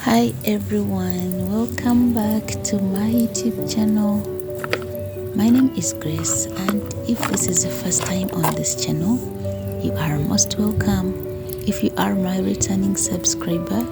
Hi everyone, welcome back to my YouTube channel. My name is Grace, and if this is the first time on this channel, you are most welcome. If you are my returning subscriber,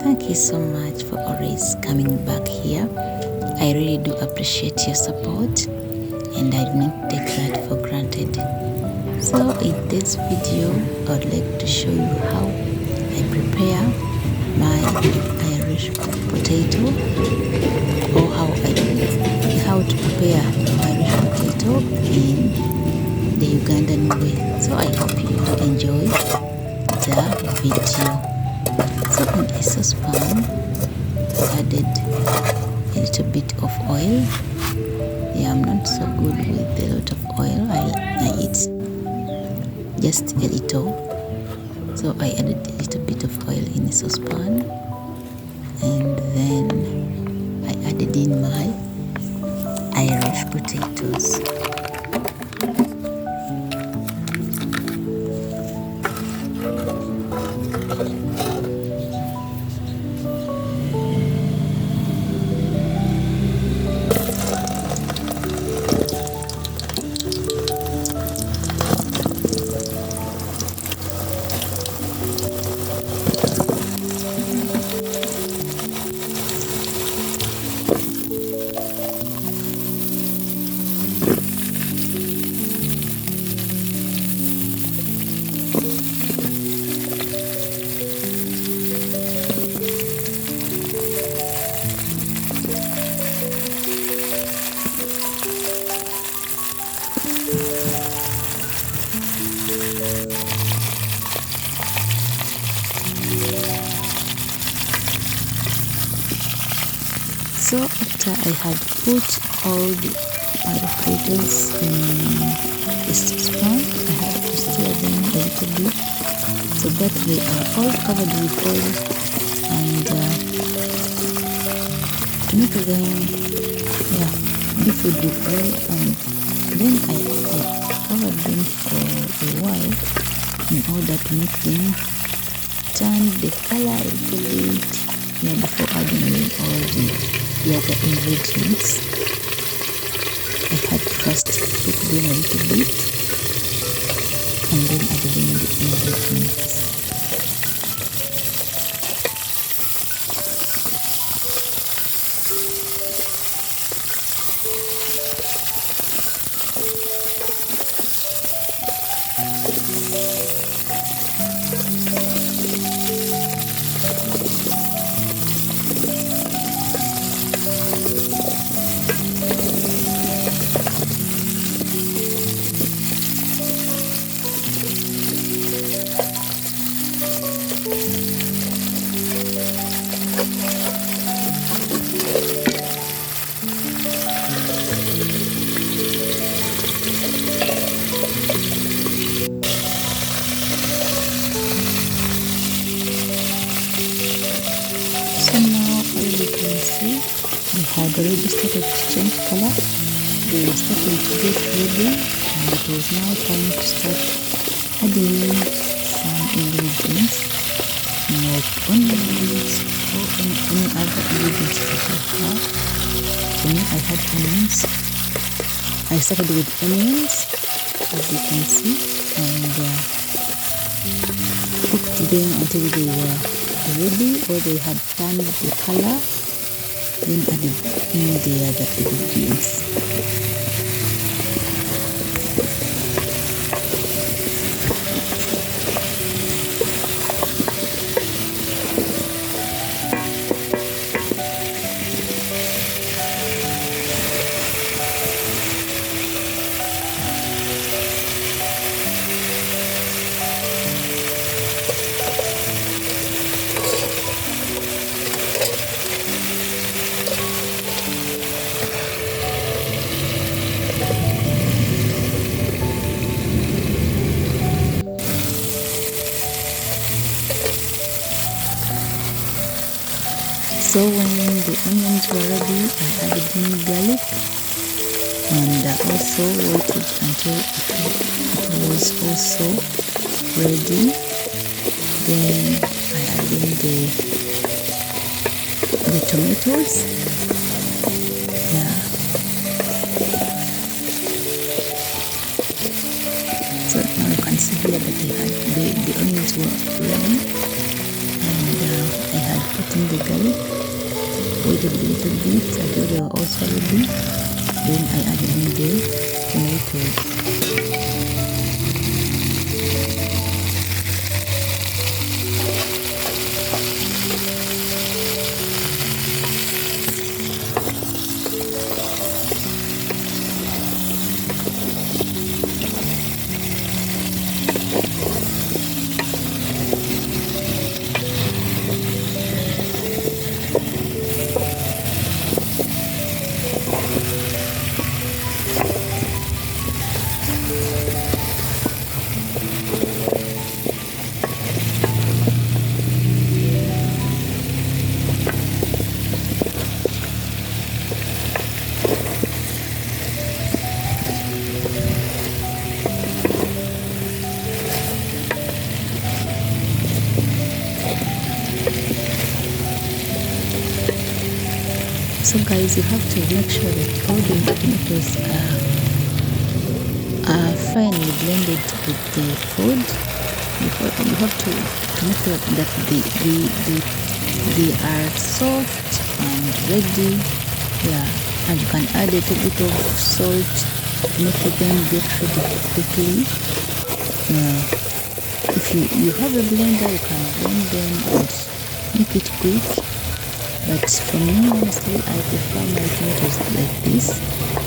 thank you so much for always coming back here. I really do appreciate your support and I do not take that for granted. So in this video, I would like to show you how I prepare my Irish potato, or how to prepare Irish potato in the Ugandan way. So I hope you enjoy the video. So in a saucepan, I added a little bit of oil. Yeah, I'm not so good with a lot of oil. I eat just a little. So I added a little bit of oil in a saucepan, and then I added in my Irish potatoes. So after I had put all the potatoes in the saucepan, I had to stir them a little bit so that they are all covered with oil, and to make them be filled with oil. And then I covered them for a while in order to make them turn the color a little bit, before adding in all the other ingredients. I had to first cook them a little bit and then add in the ingredients. So now, as you can see, they had already started to change color. They were starting to get ready, and it was now time to start adding in some ingredients like onions or any other ingredients that I have. For me, I had onions. I started with onions, as you can see, and cooked them until they were ready, or they had turned the color, then added in the other ingredients. So when the onions were ready, I added in garlic and also waited until it was also ready. Then I added in the the tomatoes. Yeah. So now you can see here that the onions were ready, and I had put in the garlic, waited a little bit until they were also ready. Then I added in the tomatoes. So guys, you have to make sure that all the tomatoes are finely blended with the food. You have to make sure that they are soft and ready. Yeah, and you can add a little bit of salt to make them get ready quickly. Yeah. If you have a blender, you can blend them and make it quick. But for me, honestly, I prefer my tomatoes like this.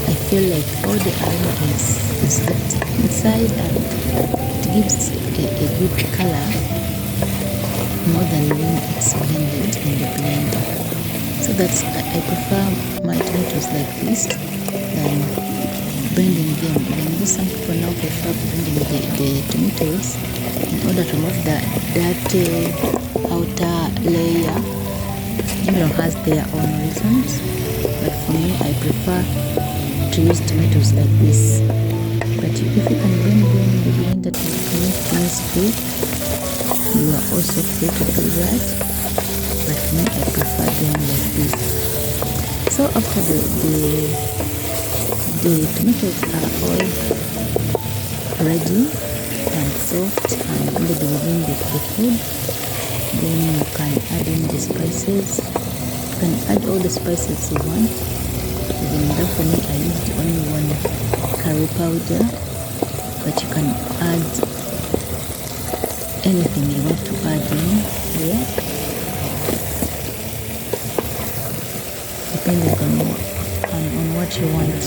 I feel like all the aroma is left inside, and it gives a good color more than when it's blended in the blender. So that's I prefer my tomatoes like this than blending them. Even though some people now prefer blending the tomatoes in order to remove that outer layer. Everyone has their own reasons, but for me, I prefer to use tomatoes like this. But if you can blend them in the blender to make things quick, you are also free to do that. But for me, I prefer them like this. So after the tomatoes are all ready and soft and blended within the food, then you can add in the spices. You can add all the spices you want. Even though for me, I used only one curry powder, but you can add anything you want to add in here, depending on what you want.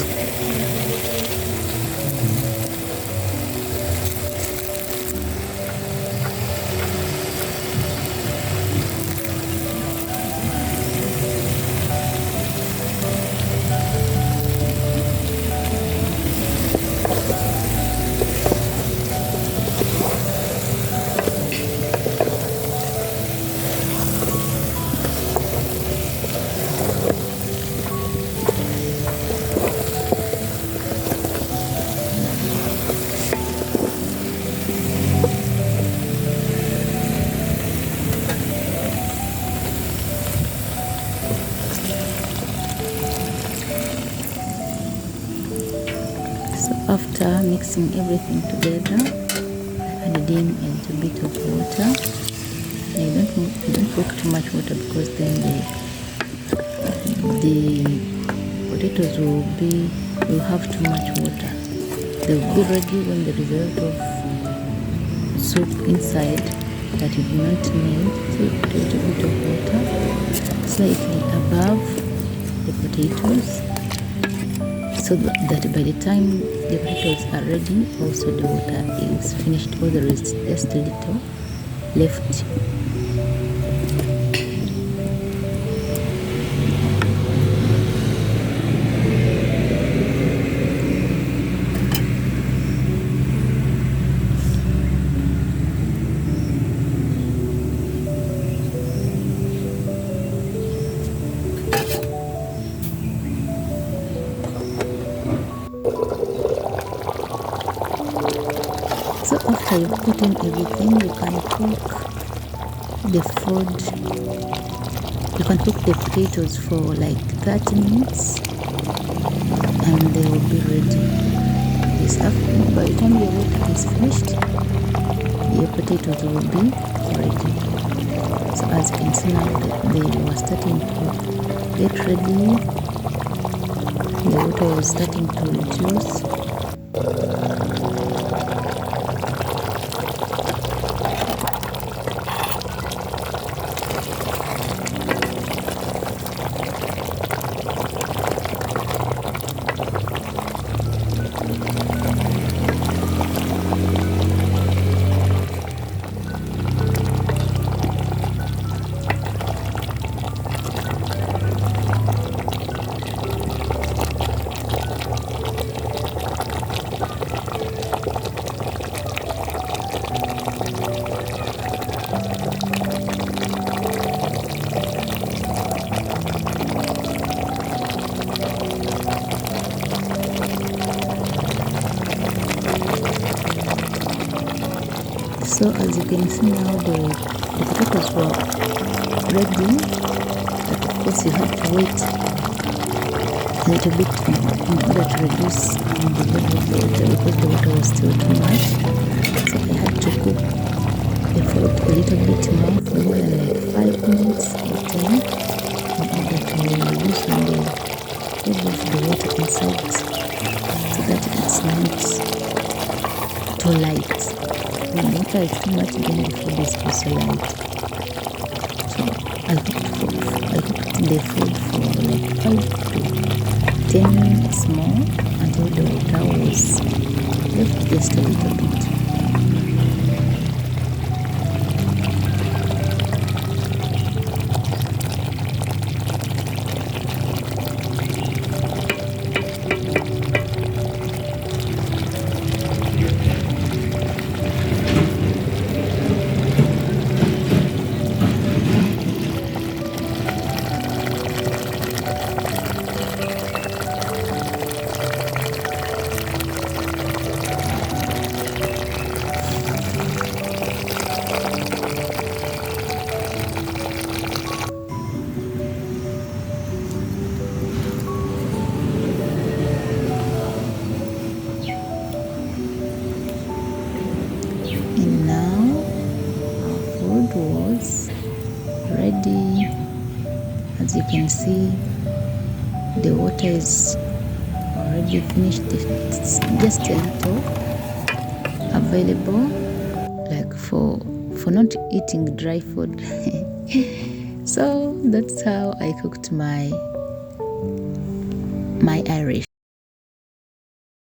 After mixing everything together, I added in a little bit of water. You don't put too much water, because then the potatoes will have too much water. They will be ready when there is a lot of soup inside that you do not need. So you put a little bit of water slightly above the potatoes, so that by the time the potatoes are ready, also the water is finished, or there is just a little left. So after you put in everything, you can cook the food You can cook the potatoes for like 30 minutes and they will be ready. This afternoon, by the time your water is finished, your potatoes will be ready. So as you can see now, they were starting to get ready. The water was starting to reduce. So as you can see now, the potatoes were ready, but of course you have to wait a little bit in order to reduce the level of the water, because the water was still too much. So I had to cook the food a little bit more for more than like 5 minutes or 10 in order to reduce the level of the water inside, so that it's not too light. When the water is too much, then the food is also light. So I cooked the food for like 5 to 10 minutes more until the water was left just a little bit. And now our food was ready. As you can see, the water is already finished. It's just a little available, like for not eating dry food. So that's how I cooked my Irish.